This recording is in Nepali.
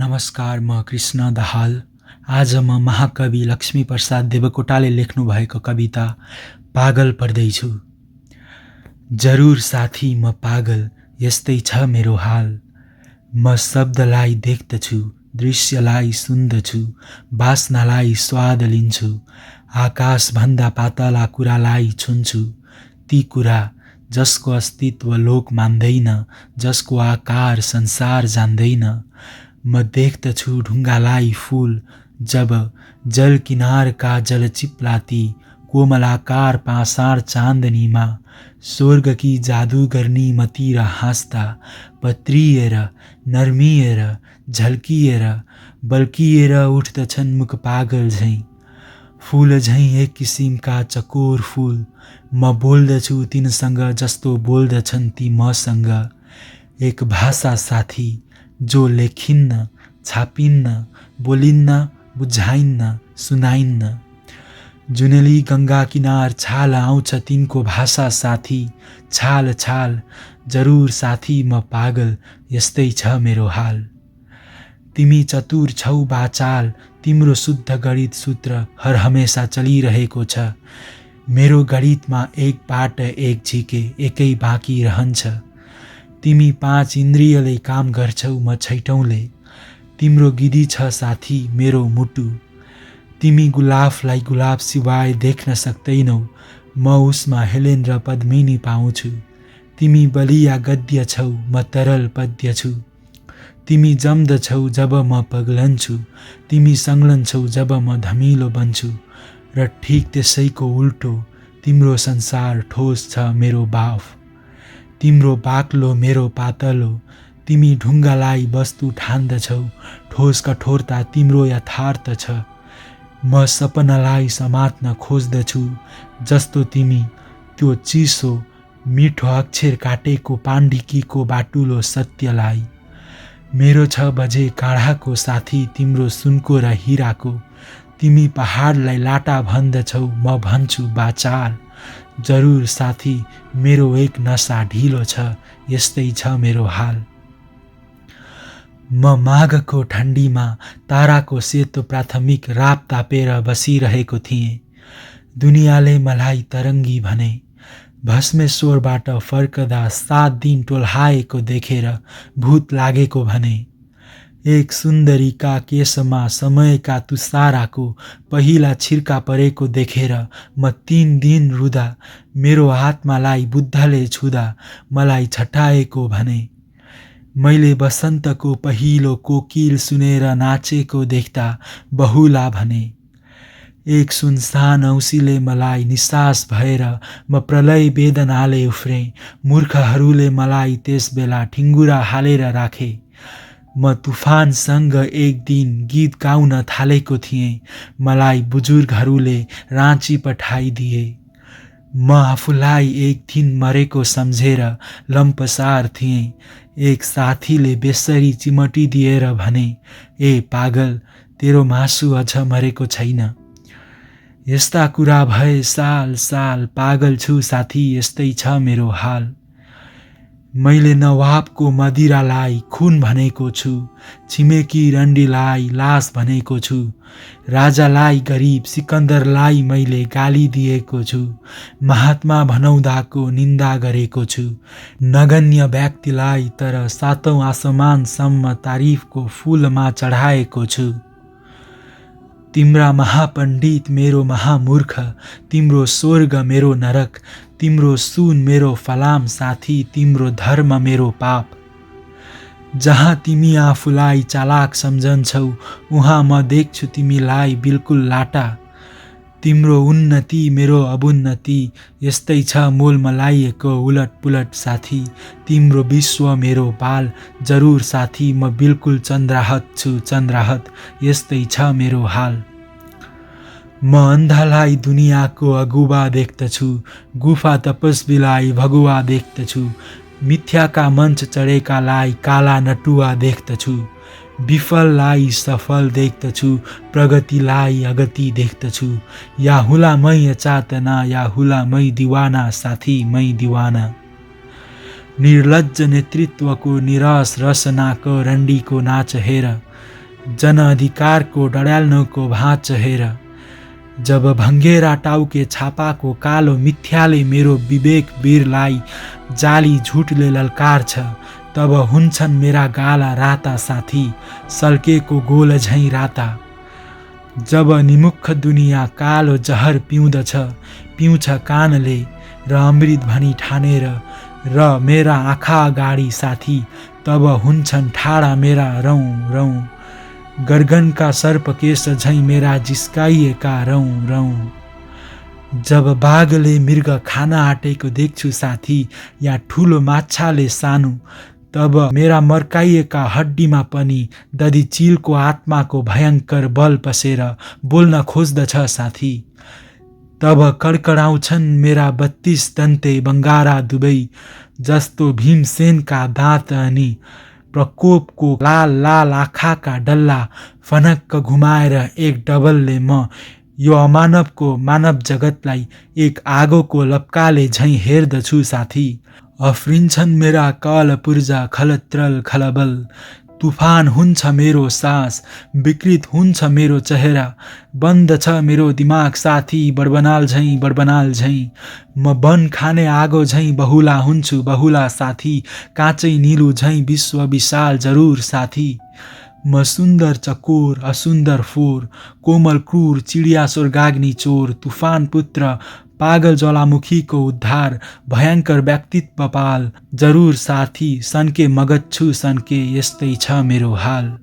नमस्कार, म कृष्ण दाहाल। आज म महाकवि लक्ष्मीप्रसाद देवकोटाले लेख्नुभएको कविता पागल पर्दैछु। जरुर साथी म पागल, यस्तै छ मेरो हाल। म शब्दलाई देख्दछु, दृश्यलाई सुन्दछु, बास्नालाई स्वाद लिन्छु, आकाशभन्दा पातला कुरालाई छुन्छु। ती कुरा जसको अस्तित्व लोक मान्दैन, जसको आकार संसार जान्दैन। म देख्दछु ढुङ्गालाई फूल, जब जल किनारका जलचिप्लाती कोमलाकार पाषाण चाँदनीमा स्वर्गकी जादुगर्नी मतिर हाँस्दा पत्रिएर, नर्मिएर, झल्किएर, बल्किएर उठ्दछन् मुख पागल झैँ। फूल झैँ एक किसिमका चकोर फूल, म बोल्दछु तिनसँग जस्तो बोल्दछन् ती मसँग। एक भाषा साथी जो लेखिन्न, छापिन्न, बोलिन्न, बुझाइन्न, सुनाइन्न। जुनेली गङ्गा किनार छाल आउँछ तिनको भाषा साथी, छाल छाल। जरुर साथी म पागल, यस्तै छ मेरो हाल। तिमी चतुर छौ बाचाल, तिम्रो शुद्ध गणित सूत्र हर हमेशा चलिरहेको छ। मेरो गणितमा एक बाट एक झिके एकै बाँकी रहन्छ। तिमी 5 इन्द्रियले काम गर्छौ, म छैटौँले। तिम्रो गिदी छ साथी मेरो मुटु। तिमी गुलाफलाई गुलाफ सिवाय देख्न सक्दैनौ, म उसमा हेलेन र पद्मिनी पाउँछु। तिमी बलिया गद्य छौ, म तरल पद्य छु। तिमी जम्दछौ जब म पग्लन्छु, तिमी सङ्लन्छौ जब म धमिलो बन्छु। र ठिक त्यसैको उल्टो, तिम्रो संसार ठोस छ मेरो बाफ। तिम्रो बाक्लो मेरो पातलो, तिमी ढुङ्गालाई वस्तु ठान्दछौ, ठोस कठोरता तिम्रो यथार्थ छ। म सपनालाई समात्न खोज्दछु, जस्तो तिमी त्यो चिसो मिठो अक्षर काटेको पाण्डिकीको बाटुलो सत्यलाई। मेरो 6 बजे काँढाको साथी तिम्रो सुनको र हिराको। तिमी पहाडलाई लाटा भन्दछौ, म भन्छु बाचाल। जरुर साथी मेरो एक नसा ढिलो छ, यस्तै छ मेरो हाल। म माघको ठन्डीमा ताराको सेतो प्राथमिक राप तापेर बसिरहेको थिएँ। दुनियाँले मलाई तरङ्गी भने। भस्मेश्वरबाट फर्कदा 7 दिन टोल्हाएको देखेर भूत लागेको भने। एक सुन्दरीका केशमा समयका तुसाराको पहिला छिर्का परेको देखेर म 3 दिन रुँदा, मेरो आत्मालाई बुद्धले छुँदा मलाई छटाएको भने। मैले बसन्तको पहिलो कोकिल सुनेर नाचेको देख्दा बहुला भने। एक सुनसान औँसीले मलाई निसास भएर म प्रलय वेदनाले उफ्रेँ। मूर्खहरूले मलाई त्यस बेला ठिङ्गुरा हालेर राखे। म तुफानसँग एक दिन गीत गाउन थालेको थिएँ। मलाई बुजुर्गहरूले राँची पठाइदिए। म आफूलाई एक दिन मरेको सम्झेर लम्पसार थिएँ। एक साथीले बेसरी चिमटिदिएर भने, ए पागल, तेरो मासु अझ मरेको छैन। यस्ता कुरा भए साल साल, पागल छु साथी, यस्तै छ मेरो हाल। मैले नवाबको मदिरालाई खुन भनेको छु, छिमेकी रन्डीलाई लास भनेको छु। राजालाई गरिब, सिकन्दरलाई मैले गाली दिएको छु। महात्मा भनाउँदाको निन्दा गरेको छु। नगन्य व्यक्तिलाई तर 7औं आसमानसम्म तारिफको फूलमा चढाएको छु। तिम्रा महापण्डित मेरो महामूर्ख, तिम्रो स्वर्ग मेरो नरक, तिम्रो सुन मेरो फलाम साथी, तिम्रो धर्म मेरो पाप। जहाँ तिमी आफूलाई चालाक सम्झन्छौ, उहाँ म देख्छु तिमीलाई बिल्कुल लाटा। तिम्रो उन्नति मेरो अबुन्नति, यस्तै छ मोलमलाइएको उलट पुलट साथी। तिम्रो विश्व मेरो बाल, जरुर साथी म बिल्कुल चन्द्राहत छु, चन्द्राहत, यस्तै छ मेरो हाल। म अन्धालाई दुनियाँको अगुवा देख्दछु, गुफा तपस्वीलाई भगुवा देख्दछु। मिथ्याका मञ्च चढेकालाई काला नटुवा देख्दछु। विफललाई सफल देख्दछु, प्रगतिलाई अगति देख्दछु। या हुला मै अचातना, या हुला मै दिवाना साथी, मै दिवाना। निर्लज्ज नेतृत्वको निरस रसनाको रन्डीको नाच हेर, जनअधिकारको डडाल्नको भाँच हेर। जब भङ्गेरा टाउके छापाको कालो मिथ्याले मेरो विवेक वीरलाई जाली झुटले ललकार्छ, तब हुन्छन् मेरा गाला राता साथी, सल्केको गोल झैँ राता। जब निमुख दुनियाँ कालो जहर पिउँछ कानले र अमृत भनी ठानेर, र मेरा आँखा अगाडि साथी, तब हुन्छन् ठाडा मेरा रौँ रौँ। गर्गनका सर्पकेश झैँ मेरा जिस्काइएका रौँ रौँ। जब बाघले मृग खान आँटेको देख्छु साथी, या ठुलो माछाले सानो, तब मेरा मर्काइएका हड्डीमा पनि दधिचिलको आत्माको भयङ्कर बल पसेर बोल्न खोज्दछ साथी। तब कड्कडाउँछन् मेरा 32 दन्ते बङ्गारा दुवै, जस्तो भीमसेनका दाँत अनि प्रकोपको लाल लाल आँखाका डल्ला फनक्क घुमाएर एक डबलले म यो अमानवको मानव जगतलाई एक आगोको लपकाले झैँ हेर्दछु साथी। अफ्रिन्छन् मेरा कल पूर्जा खलत्रल खलबल, तुफान हुन्छ मेरो सास, विकृत हुन्छ मेरो चेहरा, बन्द छ मेरो दिमाग साथी, बडबनाल झैँ। म वन खाने आगो झैँ बहुला हुन्छु बहुला साथी, काँचै निलु झैँ विश्व विशाल जरुर साथी। म सुन्दर चकोर असुन्दर फोर, कोमल क्रूर चिडिया स्वर्गाग्नि चोर, तुफान पुत्र पागल ज्वालामुखीको उद्धार, भयङ्कर व्यक्तित्व पाल जरुर साथी, सन्के मगज छु सन्के, यस्तै छ मेरो हाल।